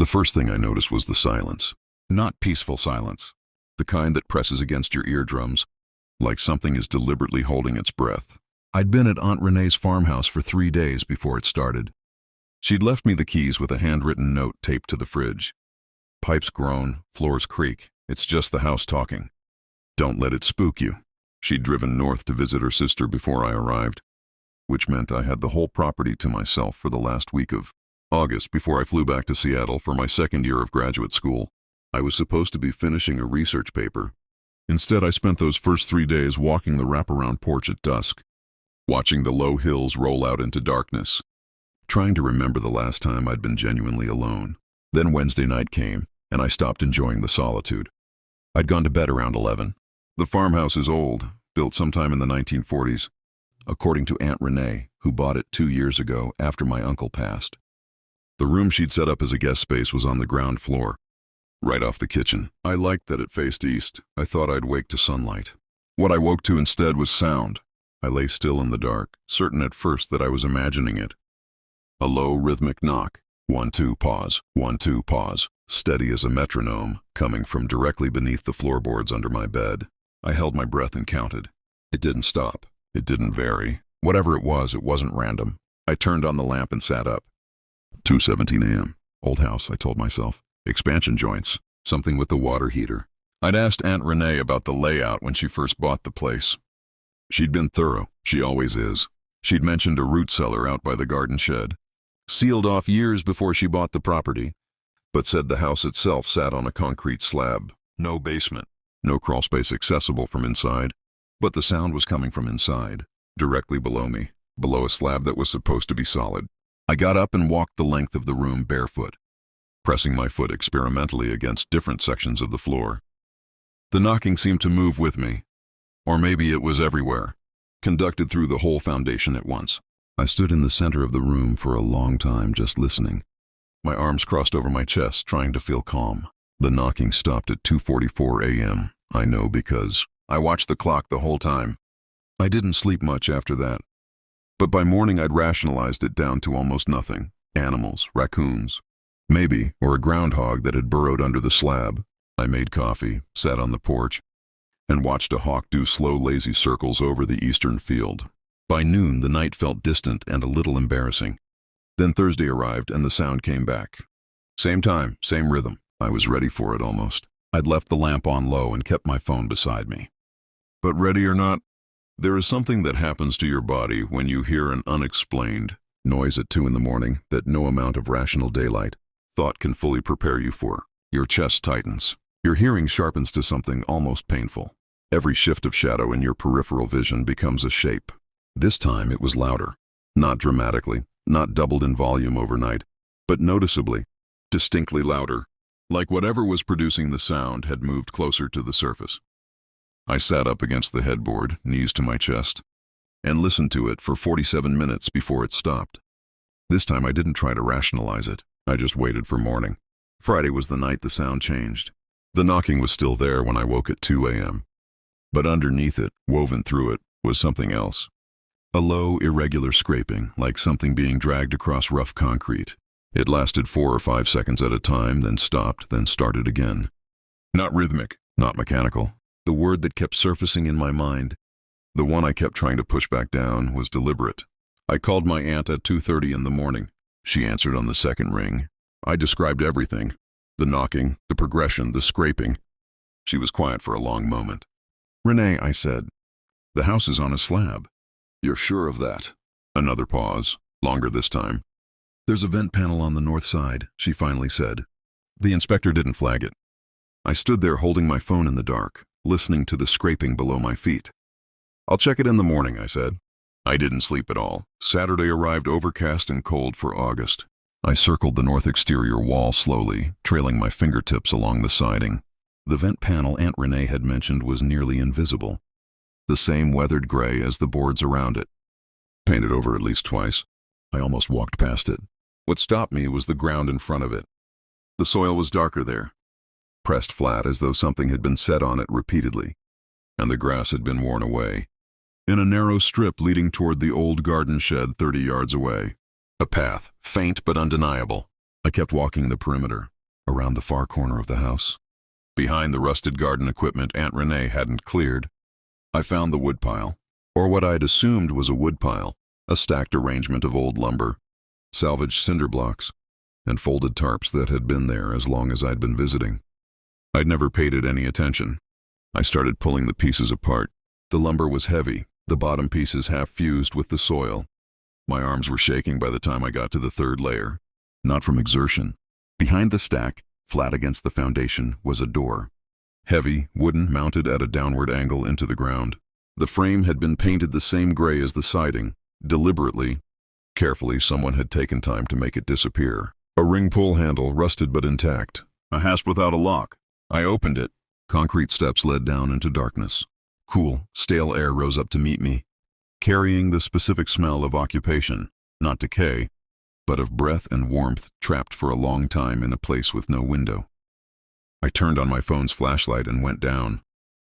The first thing I noticed was the silence. Not peaceful silence, the kind that presses against your eardrums, like something is deliberately holding its breath. I'd been at Aunt Renee's farmhouse for 3 days before it started. She'd left me the keys with a handwritten note taped to the fridge. Pipes groan, floors creak. It's just the house talking. Don't let it spook you. She'd driven north to visit her sister before I arrived, which meant I had the whole property to myself for the last week of August before I flew back to Seattle for my second year of graduate school. I was supposed to be finishing a research paper. Instead, I spent those first 3 days walking the wraparound porch at dusk, watching the low hills roll out into darkness, trying to remember the last time I'd been genuinely alone. Then Wednesday night came, and I stopped enjoying the solitude. I'd gone to bed around 11. The farmhouse is old, built sometime in the 1940s, according to Aunt Renee, who bought it 2 years ago after my uncle passed. The room she'd set up as a guest space was on the ground floor, right off the kitchen. I liked that it faced east. I thought I'd wake to sunlight. What I woke to instead was sound. I lay still in the dark, certain at first that I was imagining it. A low, rhythmic knock. 1, 2, pause. 1, 2, pause. Steady as a metronome, coming from directly beneath the floorboards under my bed. I held my breath and counted. It didn't stop. It didn't vary. Whatever it wasn't random. I turned on the lamp and sat up. 2:17 a.m. Old house, I told myself. Expansion joints. Something with the water heater. I'd asked Aunt Renee about the layout when she first bought the place. She'd been thorough. She always is. She'd mentioned a root cellar out by the garden shed, sealed off years before she bought the property, but said the house itself sat on a concrete slab. No basement. No crawl space accessible from inside. But the sound was coming from inside, directly below me, below a slab that was supposed to be solid. I got up and walked the length of the room barefoot, pressing my foot experimentally against different sections of the floor. The knocking seemed to move with me, or maybe it was everywhere, conducted through the whole foundation at once. I stood in the center of the room for a long time just listening, my arms crossed over my chest, trying to feel calm. The knocking stopped at 2:44 a.m. I know because I watched the clock the whole time. I didn't sleep much after that, but by morning I'd rationalized it down to almost nothing. Animals, raccoons, maybe, or a groundhog that had burrowed under the slab. I made coffee, sat on the porch, and watched a hawk do slow, lazy circles over the eastern field. By noon, the night felt distant and a little embarrassing. Then Thursday arrived and the sound came back. Same time, same rhythm. I was ready for it almost. I'd left the lamp on low and kept my phone beside me. But ready or not, there is something that happens to your body when you hear an unexplained noise at 2 in the morning that no amount of rational daylight, thought can fully prepare you for. Your chest tightens. Your hearing sharpens to something almost painful. Every shift of shadow in your peripheral vision becomes a shape. This time it was louder. Not dramatically, not doubled in volume overnight, but noticeably, distinctly louder. Like whatever was producing the sound had moved closer to the surface. I sat up against the headboard, knees to my chest, and listened to it for 47 minutes before it stopped. This time I didn't try to rationalize it. I just waited for morning. Friday was the night the sound changed. The knocking was still there when I woke at 2 a.m. But underneath it, woven through it, was something else. A low, irregular scraping, like something being dragged across rough concrete. It lasted 4 or 5 seconds at a time, then stopped, then started again. Not rhythmic, not mechanical. The word that kept surfacing in my mind, the one I kept trying to push back down, was deliberate. I called my aunt at 2:30 in the morning. She answered on the second ring. I described everything. The knocking, the progression, the scraping. She was quiet for a long moment. "Renee," I said, "the house is on a slab." "You're sure of that?" Another pause, longer this time. "There's a vent panel on the north side," she finally said. The inspector didn't flag it. I stood there holding my phone in the dark, listening to the scraping below my feet. "I'll check it in the morning," I said. I didn't sleep at all. Saturday arrived overcast and cold for August. I circled the north exterior wall slowly, trailing my fingertips along the siding. The vent panel Aunt Renee had mentioned was nearly invisible. The same weathered gray as the boards around it. Painted over at least twice. I almost walked past it. What stopped me was the ground in front of it. The soil was darker there, pressed flat as though something had been set on it repeatedly, and the grass had been worn away. In a narrow strip leading toward the old garden shed 30 yards away. A path, faint but undeniable. I kept walking the perimeter, around the far corner of the house. Behind the rusted garden equipment Aunt Renee hadn't cleared, I found the woodpile, or what I'd assumed was a woodpile, a stacked arrangement of old lumber, salvaged cinder blocks, and folded tarps that had been there as long as I'd been visiting. I'd never paid it any attention. I started pulling the pieces apart. The lumber was heavy, the bottom pieces half fused with the soil. My arms were shaking by the time I got to the third layer. Not from exertion. Behind the stack, flat against the foundation, was a door. Heavy, wooden, mounted at a downward angle into the ground. The frame had been painted the same gray as the siding. Deliberately, carefully, someone had taken time to make it disappear. A ring pull handle, rusted but intact. A hasp without a lock. I opened it. Concrete steps led down into darkness. Cool, stale air rose up to meet me, carrying the specific smell of occupation, not decay, but of breath and warmth trapped for a long time in a place with no window. I turned on my phone's flashlight and went down.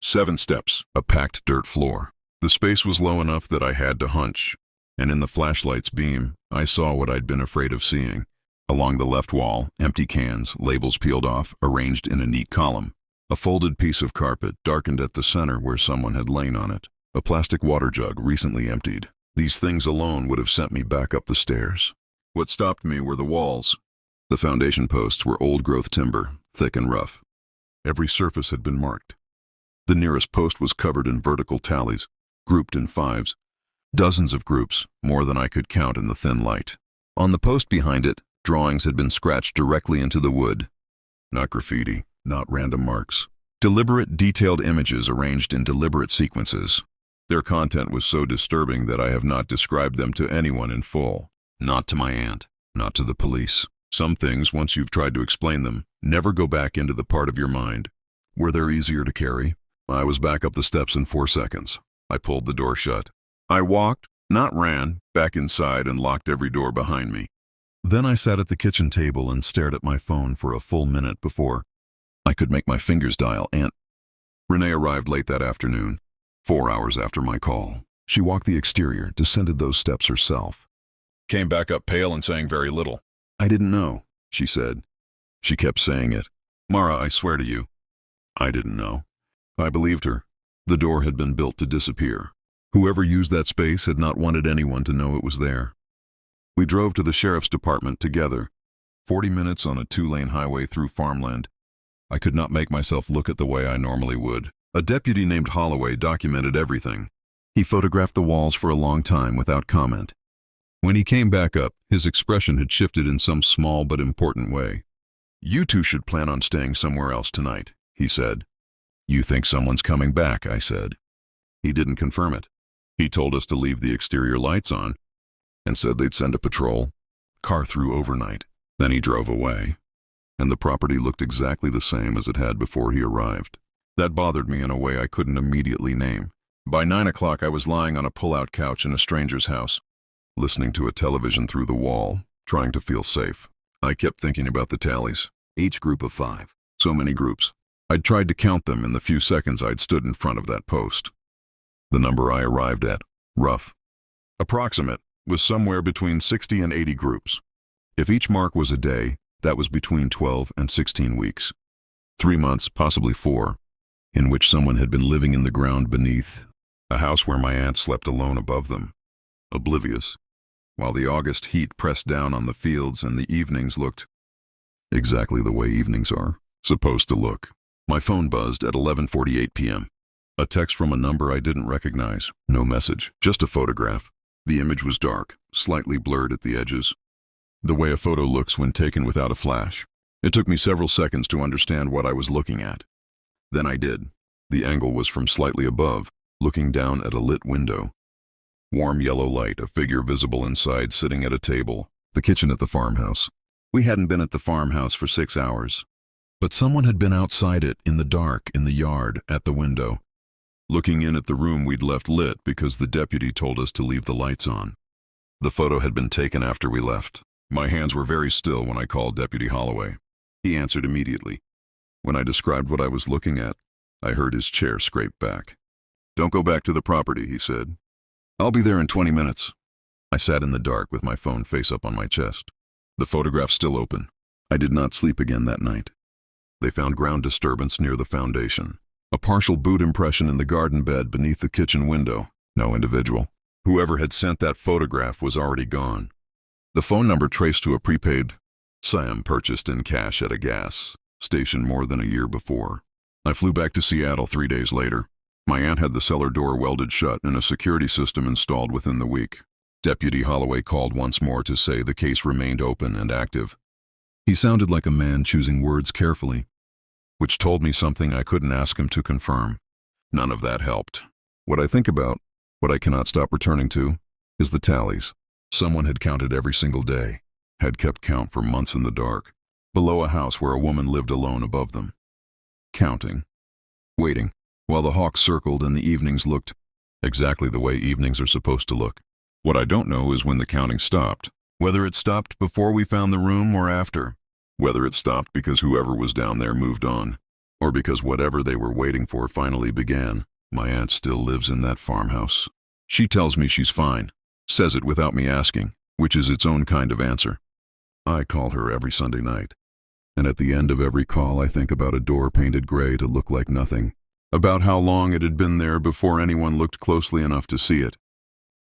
7 steps, a packed dirt floor. The space was low enough that I had to hunch, and in the flashlight's beam, I saw what I'd been afraid of seeing. Along the left wall, empty cans, labels peeled off, arranged in a neat column. A folded piece of carpet, darkened at the center where someone had lain on it. A plastic water jug, recently emptied. These things alone would have sent me back up the stairs. What stopped me were the walls. The foundation posts were old-growth timber, thick and rough. Every surface had been marked. The nearest post was covered in vertical tallies, grouped in 5s. Dozens of groups, more than I could count in the thin light. On the post behind it, drawings had been scratched directly into the wood. Not graffiti, not random marks. Deliberate, detailed images arranged in deliberate sequences. Their content was so disturbing that I have not described them to anyone in full. Not to my aunt, not to the police. Some things, once you've tried to explain them, never go back into the part of your mind. Were they easier to carry? I was back up the steps in 4 seconds. I pulled the door shut. I walked, not ran, back inside and locked every door behind me. Then I sat at the kitchen table and stared at my phone for a full minute before I could make my fingers dial Aunt Renee arrived late that afternoon, 4 hours after my call. She walked the exterior, descended those steps herself. Came back up pale and saying very little. I didn't know, she said. She kept saying it. Mara, I swear to you. I didn't know. I believed her. The door had been built to disappear. Whoever used that space had not wanted anyone to know it was there. We drove to the sheriff's department together. 40 minutes on a 2-lane highway through farmland. I could not make myself look at the way I normally would. A deputy named Holloway documented everything. He photographed the walls for a long time without comment. When he came back up, his expression had shifted in some small but important way. You two should plan on staying somewhere else tonight, he said. You think someone's coming back, I said. He didn't confirm it. He told us to leave the exterior lights on and said they'd send a patrol car through overnight. Then he drove away, and the property looked exactly the same as it had before he arrived. That bothered me in a way I couldn't immediately name. By 9 o'clock, I was lying on a pull-out couch in a stranger's house, listening to a television through the wall, trying to feel safe. I kept thinking about the tallies. Each group of 5. So many groups. I'd tried to count them in the few seconds I'd stood in front of that post. The number I arrived at, rough, approximate, was somewhere between 60 and 80 groups. If each mark was a day, that was between 12 and 16 weeks. 3 months, possibly 4, in which someone had been living in the ground beneath, a house where my aunt slept alone above them, oblivious, while the August heat pressed down on the fields and the evenings looked exactly the way evenings are supposed to look. My phone buzzed at 11:48 p.m. A text from a number I didn't recognize. No message, just a photograph. The image was dark, slightly blurred at the edges. The way a photo looks when taken without a flash. It took me several seconds to understand what I was looking at. Then I did. The angle was from slightly above, looking down at a lit window. Warm yellow light, a figure visible inside, sitting at a table. The kitchen at the farmhouse. We hadn't been at the farmhouse for 6 hours. But someone had been outside it, in the dark, in the yard, at the window, looking in at the room we'd left lit because the deputy told us to leave the lights on. The photo had been taken after we left. My hands were very still when I called Deputy Holloway. He answered immediately. When I described what I was looking at, I heard his chair scrape back. Don't go back to the property, he said. I'll be there in 20 minutes. I sat in the dark with my phone face up on my chest. The photograph still open. I did not sleep again that night. They found ground disturbance near the foundation. A partial boot impression in the garden bed beneath the kitchen window. No individual. Whoever had sent that photograph was already gone. The phone number traced to a prepaid SIM purchased in cash at a gas station more than a year before. I flew back to Seattle 3 days later. My aunt had the cellar door welded shut and a security system installed within the week. Deputy Holloway called once more to say the case remained open and active. He sounded like a man choosing words carefully, which told me something I couldn't ask him to confirm. None of that helped. What I think about, what I cannot stop returning to, is the tallies. Someone had counted every single day, had kept count for months in the dark, below a house where a woman lived alone above them. Counting. Waiting, while the hawks circled and the evenings looked exactly the way evenings are supposed to look. What I don't know is when the counting stopped. Whether it stopped before we found the room or after. Whether it stopped because whoever was down there moved on, or because whatever they were waiting for finally began. My aunt still lives in that farmhouse. She tells me she's fine, says it without me asking, which is its own kind of answer. I call her every Sunday night, and at the end of every call I think about a door painted gray to look like nothing, about how long it had been there before anyone looked closely enough to see it,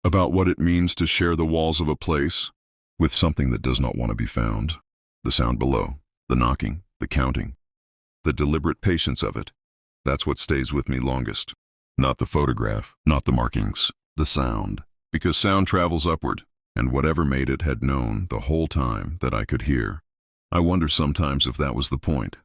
about what it means to share the walls of a place with something that does not want to be found. The sound below, the knocking, the counting, the deliberate patience of it. That's what stays with me longest. Not the photograph, not the markings, the sound. Because sound travels upward, and whatever made it had known the whole time that I could hear. I wonder sometimes if that was the point.